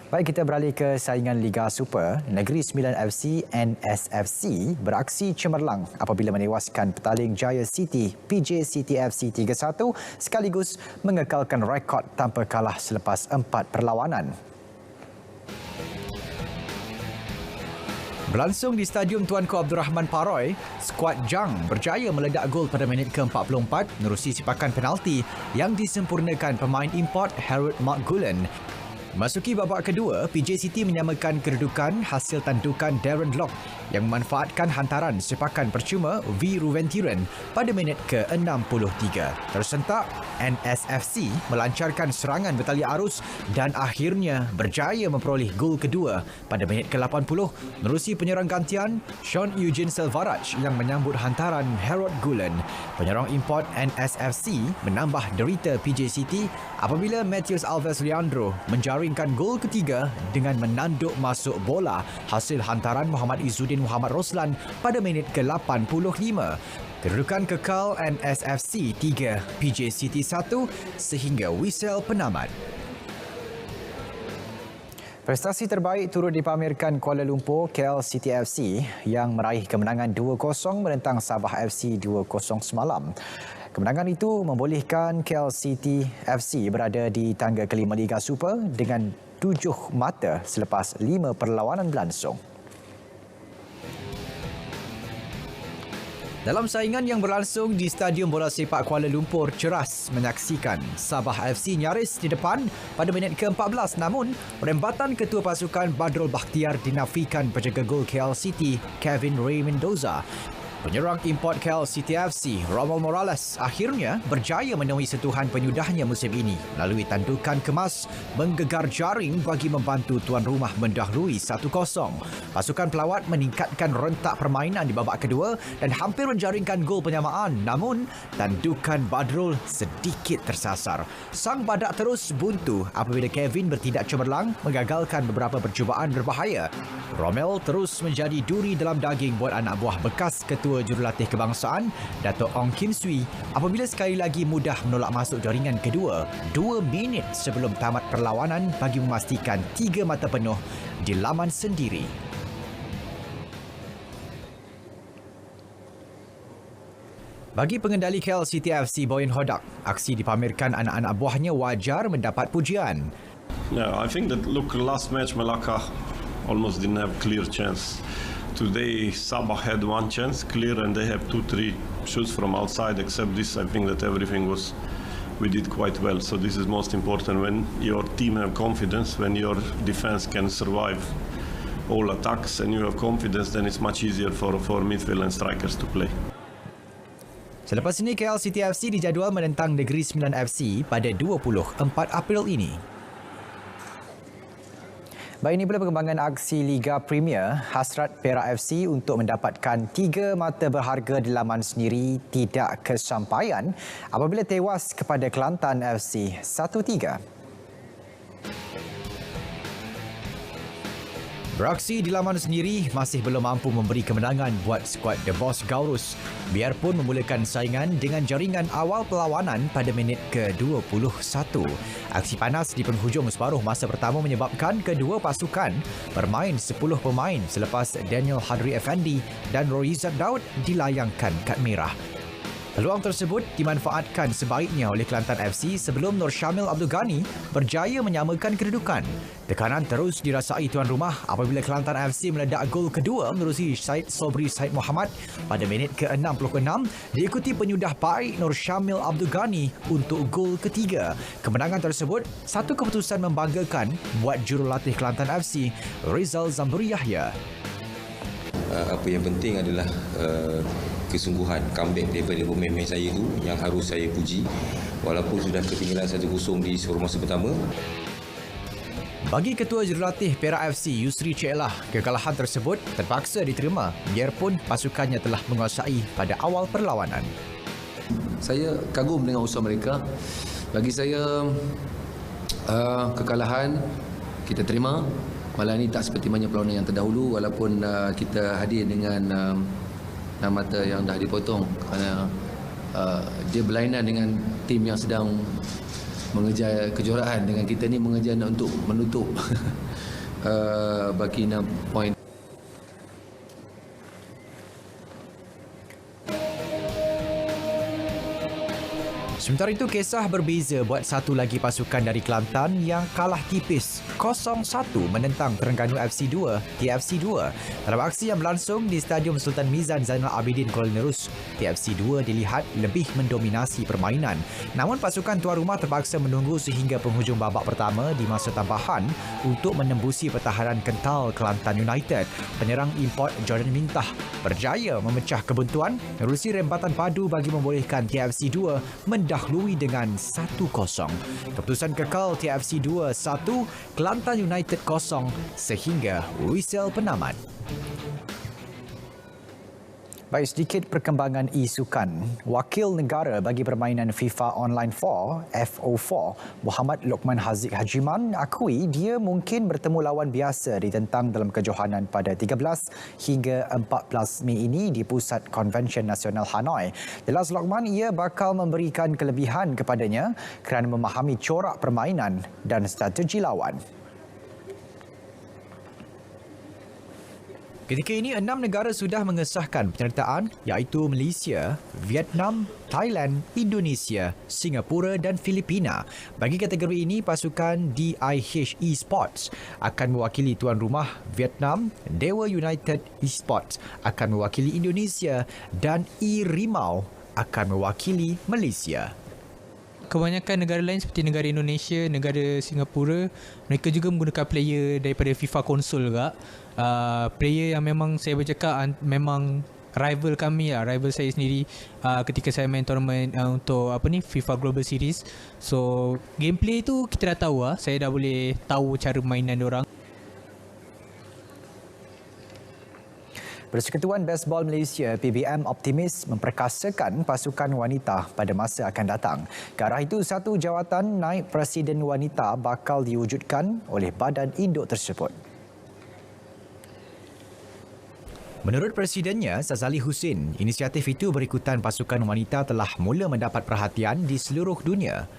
Baik, kita beralih ke saingan Liga Super. Negeri Sembilan FC NSFC beraksi cemerlang apabila menewaskan Petaling Jaya City PJ City FC 3-1 sekaligus mengekalkan rekod tanpa kalah selepas 4 perlawanan. Berlangsung di Stadium Tuanku Abdul Rahman Paroy, skuad Jang berjaya meledak gol pada minit ke-44 menerusi sipakan penalti yang disempurnakan pemain import Harold Margulan. Masuki babak kedua, PJ City menyamakan kedudukan hasil tandukan Darren Lock yang memanfaatkan hantaran sepakan percuma V. Ruventiran pada minit ke-63. Tersentak, NSFC melancarkan serangan bertali arus dan akhirnya berjaya memperoleh gol kedua pada minit ke-80 menerusi penyerang gantian Sean Eugene Selvaraj yang menyambut hantaran Harold Gulen. Penyerang import NSFC menambah derita PJ City apabila Matheus Alves Leandro menjaringkan gol ketiga dengan menanduk masuk bola hasil hantaran Muhammad Izzuddin Muhammad Roslan pada minit ke-85. Kedudukan kekal NSFC 3, PJ City 1 sehingga whistle penamat. Prestasi terbaik turut dipamerkan Kuala Lumpur KL City FC yang meraih kemenangan 2-0 menentang Sabah FC 2-0 semalam. Kemenangan itu membolehkan KL City FC berada di tangga kelima Liga Super dengan 7 mata selepas 5 perlawanan berlangsung. Dalam saingan yang berlangsung di Stadium Bola Sepak Kuala Lumpur, Ceras menyaksikan Sabah FC nyaris di depan pada minit ke-14, namun perembatan ketua pasukan Badrul Bakhtiar dinafikan penjaga gol KL City, Kevin Ray Mendoza. Penyerang import KL City FC, Romel Morales, akhirnya berjaya menemui sentuhan penyudahnya musim ini melalui tandukan kemas menggegar jaring bagi membantu tuan rumah mendahului 1-0. Pasukan pelawat meningkatkan rentak permainan di babak kedua dan hampir menjaringkan gol penyamaan, namun tandukan Badrul sedikit tersasar. Sang badak terus buntu apabila Kevin bertindak cemerlang mengagalkan beberapa percubaan berbahaya. Romel terus menjadi duri dalam daging buat anak buah bekas ketua Jurulatih Kebangsaan, Dato' Ong Kim Swee, apabila sekali lagi mudah menolak masuk jaringan kedua 2 minit sebelum tamat perlawanan bagi memastikan 3 mata penuh di laman sendiri. Bagi pengendali KL City FC Boyan Hodak, aksi dipamerkan anak-anak buahnya wajar mendapat pujian. Yeah, I think that last match Melaka almost didn't have clear chance. Today Sabah had one chance clear and they have 2-3 shoots from outside. Except this, I think that everything we did quite well. So this is most important when your team have confidence, when your defense can survive all attacks and you have confidence, then it's much easier for midfield and strikers to play. Selepas ini KL City FC dijadual menentang Negeri Sembilan FC pada 24 April ini. Baik, ini pula perkembangan aksi Liga Premier. Hasrat Perak FC untuk mendapatkan 3 mata berharga di laman sendiri tidak kesampaian apabila tewas kepada Kelantan FC 1-3. Beraksi di laman sendiri masih belum mampu memberi kemenangan buat skuad The Boss Gaurus biarpun memulakan saingan dengan jaringan awal perlawanan pada minit ke-21. Aksi panas di penghujung separuh masa pertama menyebabkan kedua pasukan bermain 10 pemain selepas Daniel Hadri Effendi dan Roizat Daud dilayangkan kad merah. Peluang tersebut dimanfaatkan sebaiknya oleh Kelantan FC sebelum Nur Syamil Abdul Ghani berjaya menyamakan kedudukan. Tekanan terus dirasai tuan rumah apabila Kelantan FC meledak gol kedua menerusi Syed Sobri Syed Muhammad pada minit ke-66 diikuti penyudah baik Nur Syamil Abdul Ghani untuk gol ketiga. Kemenangan tersebut satu keputusan membanggakan buat jurulatih Kelantan FC, Rizal Zamburi Yahya. Apa yang penting adalah kesungguhan comeback daripada pemain-pemain saya itu yang harus saya puji walaupun sudah ketinggalan 1-0 di separuh masa pertama. Bagi Ketua Jurulatih Perak FC Yusri Celah, kekalahan tersebut terpaksa diterima biarpun pasukannya telah menguasai pada awal perlawanan. Saya kagum dengan usaha mereka. Bagi saya kekalahan kita terima. Malah ini tak seperti banyak perlawanan yang terdahulu walaupun kita hadir dengan mata yang dah dipotong kerana dia berlainan dengan tim yang sedang mengejar kejuaraan dengan kita ni mengejar untuk menutup bagi 6 poin. Sementara itu, kisah berbeza buat satu lagi pasukan dari Kelantan yang kalah tipis 0-1 menentang Terengganu FC 2, TFC 2. Dalam aksi yang berlangsung di Stadium Sultan Mizan Zainal Abidin Kuala Nerus, TFC 2 dilihat lebih mendominasi permainan. Namun pasukan tuan rumah terpaksa menunggu sehingga penghujung babak pertama di masa tambahan untuk menembusi pertahanan kental Kelantan United. Penyerang import Jordan Mintah berjaya memecah kebuntuan menerusi rembatan padu bagi membolehkan TFC 2 mendahului dengan 1-0. Keputusan kekal TFC 2 1, Kelantan United 0 sehingga whistle penamat. Baik, sedikit perkembangan e-sukan. Wakil negara bagi permainan FIFA Online 4, FO4, Muhammad Lokman Haziq Hajiman akui dia mungkin bertemu lawan biasa ditentang dalam kejohanan pada 13 hingga 14 Mei ini di Pusat Konvensyen Nasional Hanoi. Jelas Lokman ia bakal memberikan kelebihan kepadanya kerana memahami corak permainan dan strategi lawan. Ketika ini, 6 negara sudah mengesahkan penyertaan iaitu Malaysia, Vietnam, Thailand, Indonesia, Singapura dan Filipina. Bagi kategori ini, pasukan DIH Esports akan mewakili tuan rumah Vietnam, Dewa United Esports akan mewakili Indonesia dan E-Rimau akan mewakili Malaysia. Kebanyakan negara lain seperti negara Indonesia, negara Singapura, mereka juga menggunakan player daripada FIFA konsol juga. Player yang memang saya bercakap memang rival kami lah, rival saya sendiri ketika saya main tournament untuk FIFA Global Series. So gameplay tu kita dah tahu lah, saya dah boleh tahu cara mainan diorang. Persekutuan Baseball Malaysia PBM optimis memperkasakan pasukan wanita pada masa akan datang. Ke arah itu, satu jawatan naib presiden wanita bakal diwujudkan oleh badan induk tersebut. Menurut Presidennya, Sazali Husin, inisiatif itu berikutan pasukan wanita telah mula mendapat perhatian di seluruh dunia.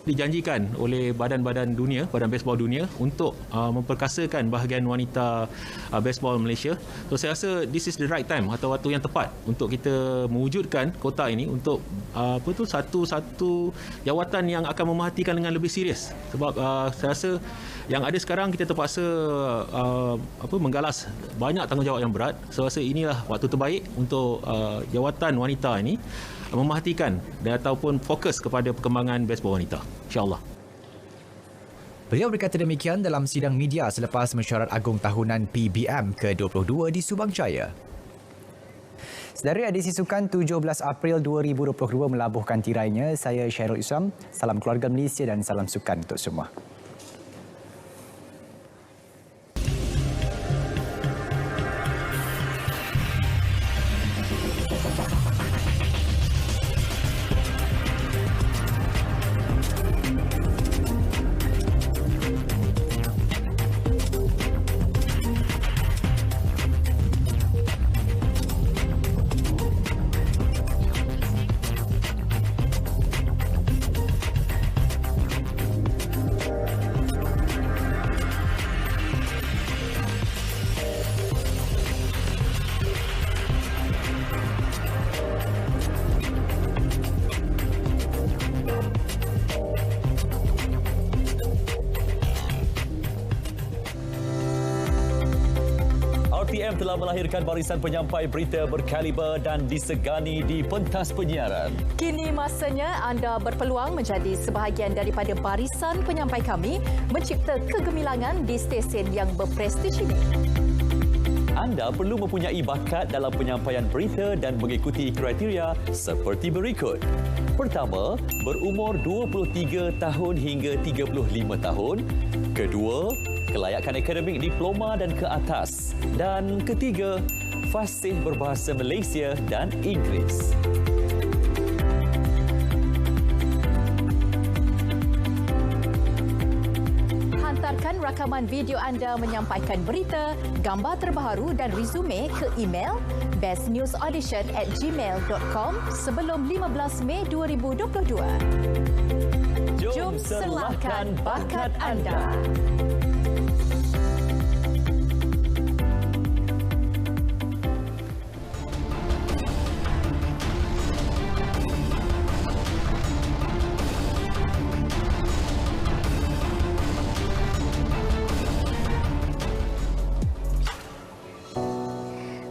Dijanjikan oleh badan-badan dunia, badan baseball dunia untuk memperkasakan bahagian wanita baseball Malaysia. So saya rasa this is the right time atau waktu yang tepat untuk kita mewujudkan kota ini untuk satu jawatan yang akan memerhatikan dengan lebih serius. Sebab saya rasa yang ada sekarang kita terpaksa menggalas banyak tanggungjawab yang berat. Saya rasa inilah waktu terbaik untuk jawatan wanita ini memerhatikan dan ataupun fokus kepada perkembangan baseball wanita, insya-Allah. Beliau berkata demikian dalam sidang media selepas mesyuarat agung tahunan PBM ke-22 di Subang Jaya. Sedari edisi sukan 17 April 2022 melabuhkan tirainya, saya Syairul Islam. Salam keluarga Malaysia dan salam sukan untuk semua. RTM telah melahirkan barisan penyampai berita berkaliber dan disegani di pentas penyiaran. Kini masanya anda berpeluang menjadi sebahagian daripada barisan penyampai kami mencipta kegemilangan di stesen yang berprestij ini. Anda perlu mempunyai bakat dalam penyampaian berita dan mengikuti kriteria seperti berikut. Pertama, berumur 23 tahun hingga 35 tahun. Kedua, kelayakan akademik diploma dan ke atas. Dan ketiga, fasih berbahasa Malaysia dan Inggeris. Hantarkan rakaman video anda menyampaikan berita, gambar terbaru dan resume ke email bestnewsaudition@gmail.com sebelum 15 Mei 2022. Jom serlahkan bakat anda.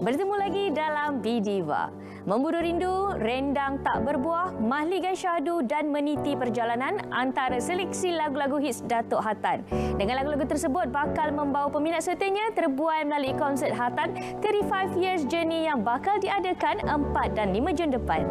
Bertemu lagi dalam Bidiva. Memburu rindu, rendang tak berbuah, mahligai syahdu dan meniti perjalanan antara seleksi lagu-lagu hits Datuk Hatan. Dengan lagu-lagu tersebut bakal membawa peminat setianya terbuai melalui konsert Hatan 35 Years Journey yang bakal diadakan 4 dan 5 Jun depan.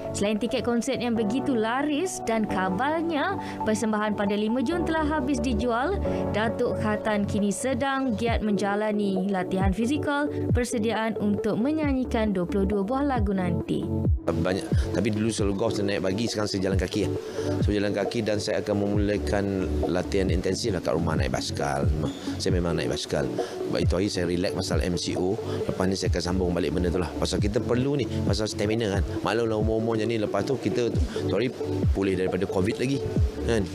Selain tiket konsert yang begitu laris dan kabarnya persembahan pada 5 Jun telah habis dijual, Datuk Hatan kini sedang giat menjalani latihan fizikal persediaan untuk menyanyikan 22 buah lagu nanti. Banyak, tapi dulu selalu golf saya naik pagi, sekarang saya jalan kaki. So jalan kaki dan saya akan memulakan latihan intensif kat rumah naik basikal. Saya memang naik basikal. Sebab itu hari saya relax pasal MCO. Lepas ni saya akan sambung balik benda tu lah. Pasal kita perlu ni, pasal stamina kan. Maklumlah umur-umur macam ni, lepas tu kita pulih daripada COVID lagi kan.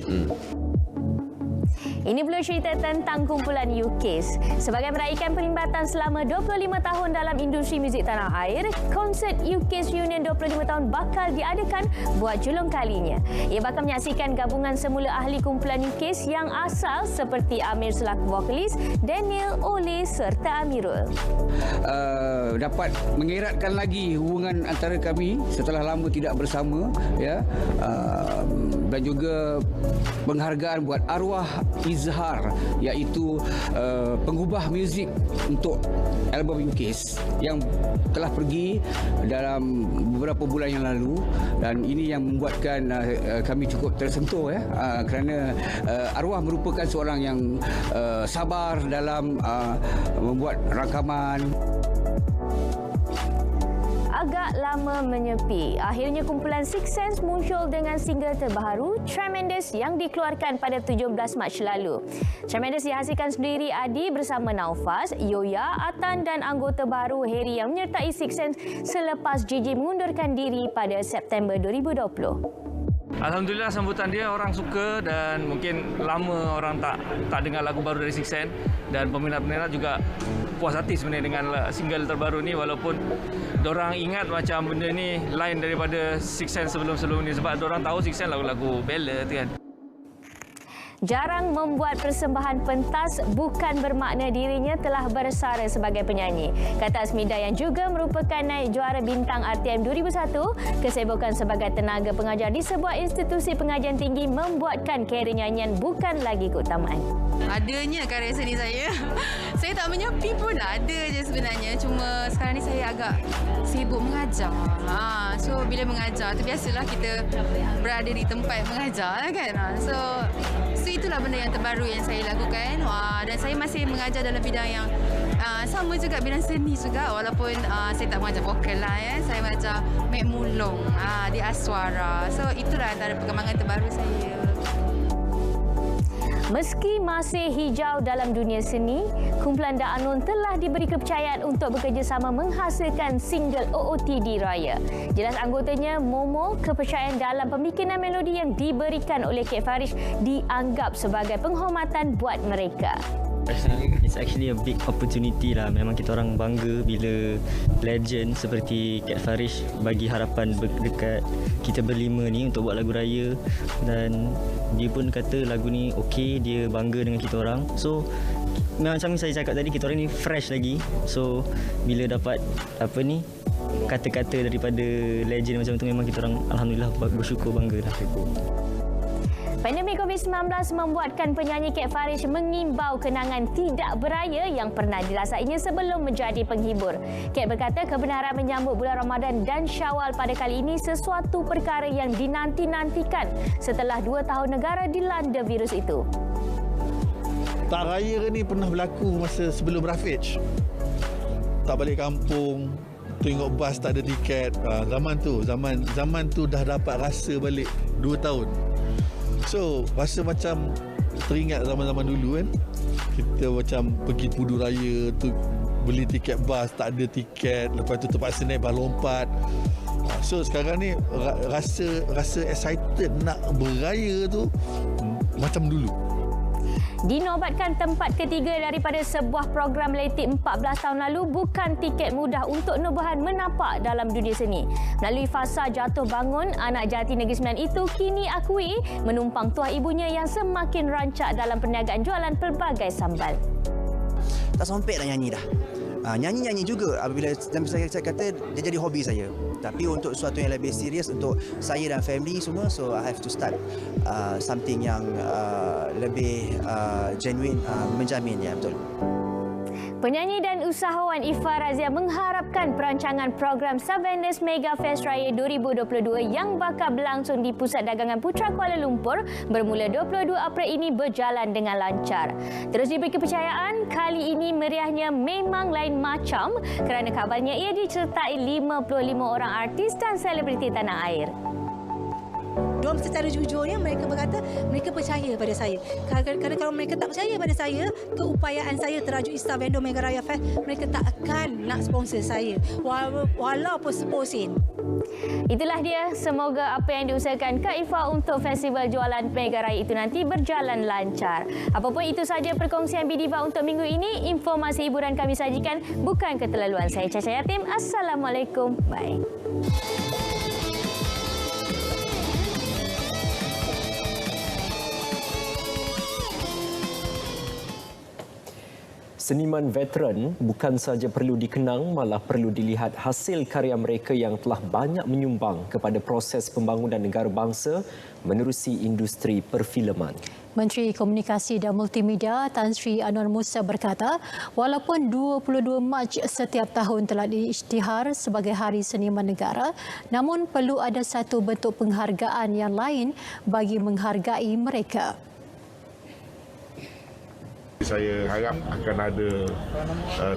Ini pula cerita tentang kumpulan UKIS. Sebagai meraihkan perlimbatan selama 25 tahun dalam industri muzik tanah air, konsert UKIS Reunion 25 tahun bakal diadakan buat julung kalinya. Ia bakal menyaksikan gabungan semula ahli kumpulan UKIS yang asal seperti Amir selaku vokalis, Daniel, Ole serta Amirul. Dapat mengeratkan lagi hubungan antara kami setelah lama tidak bersama, ya, dan juga penghargaan buat arwah Izhar, iaitu pengubah muzik untuk album UKIS yang telah pergi dalam beberapa bulan yang lalu, dan ini yang membuatkan kami cukup tersentuh, ya, kerana arwah merupakan seorang yang sabar dalam membuat rakaman. Agak lama menyepi, akhirnya kumpulan Six Sense muncul dengan single terbaru Tremendous yang dikeluarkan pada 17 Mac lalu. Tremendous dihasilkan sendiri Adi bersama Naufaz, Yoya, Atan dan anggota baru Harry yang menyertai Six Sense selepas JJ mengundurkan diri pada September 2020. Alhamdulillah sambutan dia orang suka, dan mungkin lama orang tak dengar lagu baru dari Six Sense, dan peminat-peminat juga puas hati sebenarnya dengan single terbaru ni, walaupun dorang ingat macam benda ni lain daripada Six Sense sebelum-sebelum ni, sebab dorang tahu Six Sense lagu-lagu ballad kan. Jarang membuat persembahan pentas bukan bermakna dirinya telah bersara sebagai penyanyi. Kata Asmida yang juga merupakan naib juara bintang RTM 2001, kesibukan sebagai tenaga pengajar di sebuah institusi pengajian tinggi membuatkan karier nyanyian bukan lagi keutamaan. Adanya karya seni saya. Saya tak menyepi pun, ada je sebenarnya. Cuma sekarang ni saya agak sibuk mengajar. So bila mengajar tu biasalah kita berada di tempat mengajar kan. So itulah benda yang terbaru yang saya lakukan. Dan saya masih mengajar dalam bidang yang sama juga, bidang seni juga, walaupun saya tak mengajar vokal lah, ya. Saya mengajar mek mulung di Aswara. So itulah antara perkembangan terbaru saya. Meski masih hijau dalam dunia seni, kumpulan Daanun telah diberi kepercayaan untuk bekerjasama menghasilkan single OOTD Raya. Jelas anggotanya Momo, kepercayaan dalam pembikinan melodi yang diberikan oleh Kek Farish dianggap sebagai penghormatan buat mereka. It's actually a big opportunity lah. Memang kita orang bangga bila legend seperti Kek Farish bagi harapan dekat kita berlima ni untuk buat lagu raya, dan dia pun kata lagu ni okey, dia bangga dengan kita orang. So macam saya cakap tadi, kita orang ni fresh lagi. So bila dapat kata-kata daripada legend macam tu, memang kita orang alhamdulillah bersyukur, bangga lah. Pandemik COVID-19 membuatkan penyanyi Kek Farish mengimbau kenangan tidak beraya yang pernah dirasainya sebelum menjadi penghibur. Kek berkata kebenaran menyambut bulan Ramadan dan Syawal pada kali ini sesuatu perkara yang dinanti-nantikan setelah 2 tahun negara dilanda virus itu. Tak raya ni pernah berlaku masa sebelum Rafiq. Tak balik kampung, tengok bas tak ada tiket. Zaman tu dah dapat rasa balik 2 tahun. So, rasa macam teringat zaman-zaman dulu kan. Kita macam pergi Pudu Raya tu, beli tiket bas, tak ada tiket. Lepas tu terpaksa naik bas lompat. So, sekarang ni rasa excited nak beraya tu macam dulu. Dinobatkan tempat ketiga daripada sebuah program letik 14 tahun lalu bukan tiket mudah untuk Nubuhan menapak dalam dunia seni. Melalui fasa jatuh bangun, anak jati Negeri Sembilan itu kini akui menumpang tuah ibunya yang semakin rancak dalam perniagaan jualan pelbagai sambal. Tak sampai dah nyanyi dah. Nyanyi-nyanyi juga apabila saya kata dia jadi hobi saya. Tapi untuk sesuatu yang lebih serius untuk saya dan family semua, so I have to start something yang lebih genuine, menjamin, ya, betul. Penyanyi dan usahawan Ifah Razia mengharapkan perancangan program Savannas Mega Fest Raya 2022 yang bakal berlangsung di Pusat Dagangan Putra Kuala Lumpur bermula 22 April ini berjalan dengan lancar. Terus diberi kepercayaan, kali ini meriahnya memang lain macam kerana kabarnya ia disertai 55 orang artis dan selebriti tanah air. Diorang secara jujurnya mereka berkata mereka percaya pada saya. Kerana kalau mereka tak percaya pada saya, keupayaan saya teraju Star Vendor Mega Raya Fest, mereka tak akan nak sponsor saya walaupun 10 sen. Itulah dia. Semoga apa yang diusahakan Kak Ifah untuk festival jualan Mega Raya itu nanti berjalan lancar. Apapun itu saja perkongsian BDiva untuk minggu ini. Informasi hiburan kami sajikan bukan keterlaluan. Saya Caca Yatim. Assalamualaikum. Bye. Seniman veteran bukan sahaja perlu dikenang, malah perlu dilihat hasil karya mereka yang telah banyak menyumbang kepada proses pembangunan negara bangsa menerusi industri perfilman. Menteri Komunikasi dan Multimedia Tan Sri Anwar Musa berkata, walaupun 22 Mac setiap tahun telah diisytihar sebagai Hari Seniman Negara, namun perlu ada satu bentuk penghargaan yang lain bagi menghargai mereka. Saya harap akan ada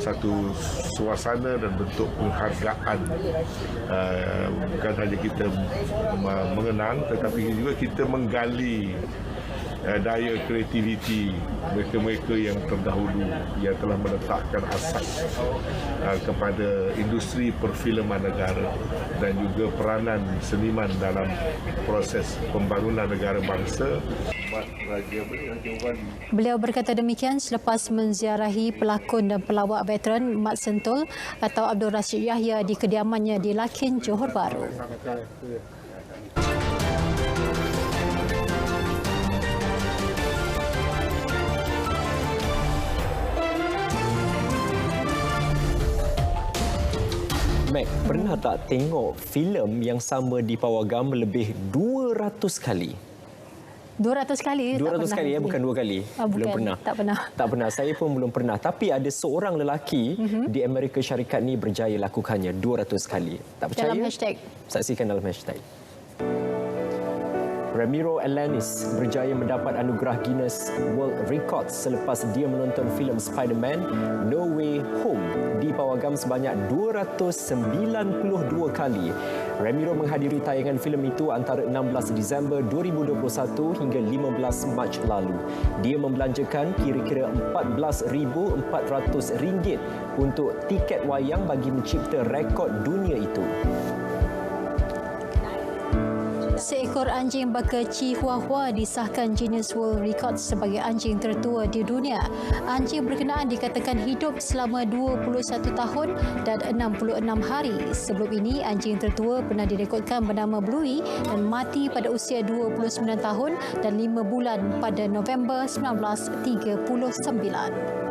satu suasana dan bentuk penghargaan. Bukan saja kita mengenang, tetapi juga kita menggali daya kreativiti mereka-mereka yang terdahulu yang telah meletakkan asas kepada industri perfilman negara dan juga peranan seniman dalam proses pembangunan negara bangsa. Beliau berkata demikian selepas menziarahi pelakon dan pelawak veteran Mat Sentul atau Abdul Rashid Yahya di kediamannya di Lakin, Johor Bahru. Mac, pernah tak tengok filem yang sama di Pawagam lebih 200 kali? 200 kali? 200 kali ya, bukan 2 kali. Belum pernah. Tak pernah. Tak pernah. Saya pun belum pernah. Tapi ada seorang lelaki di Amerika Syarikat ni berjaya lakukannya 200 kali. Tak percaya? Dalam hashtag. Saksikan dalam hashtag. Ramiro Alanis berjaya mendapat anugerah Guinness World Records selepas dia menonton filem Spider-Man No Way Home di Pawagam sebanyak 292 kali. Ramiro menghadiri tayangan filem itu antara 16 Disember 2021 hingga 15 Mac lalu. Dia membelanjakan kira-kira RM14,400 untuk tiket wayang bagi mencipta rekod dunia itu. Seekor anjing baka Chihuahua disahkan Guinness World Records sebagai anjing tertua di dunia. Anjing berkenaan dikatakan hidup selama 21 tahun dan 66 hari. Sebelum ini, anjing tertua pernah direkodkan bernama Bluey dan mati pada usia 29 tahun dan 5 bulan pada November 1939.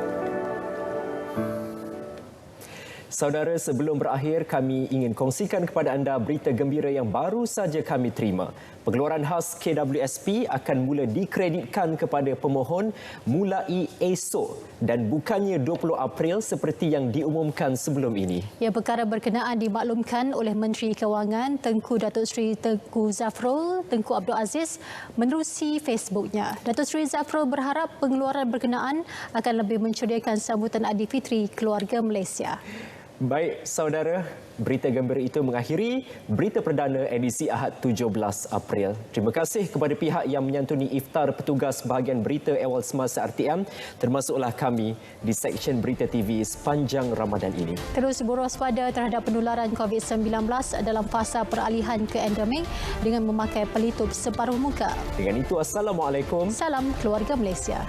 Saudara, sebelum berakhir, kami ingin kongsikan kepada anda berita gembira yang baru saja kami terima. Pengeluaran khas KWSP akan mula dikreditkan kepada pemohon mulai esok dan bukannya 20 April seperti yang diumumkan sebelum ini. Ya, perkara berkenaan dimaklumkan oleh Menteri Kewangan Tengku Datuk Seri Tengku Zafrul Tengku Abdul Aziz menerusi Facebooknya. Datuk Seri Zafrul berharap pengeluaran berkenaan akan lebih menceriakan sambutan Aidilfitri keluarga Malaysia. Baik, saudara, berita gembira itu mengakhiri berita perdana edisi Ahad 17 April. Terima kasih kepada pihak yang menyantuni iftar petugas bahagian berita awal semasa RTM, termasuklah kami di Seksyen Berita TV sepanjang Ramadan ini. Terus berwaspada terhadap penularan COVID-19 dalam fasa peralihan ke endemik dengan memakai pelitup separuh muka. Dengan itu, Assalamualaikum. Salam keluarga Malaysia.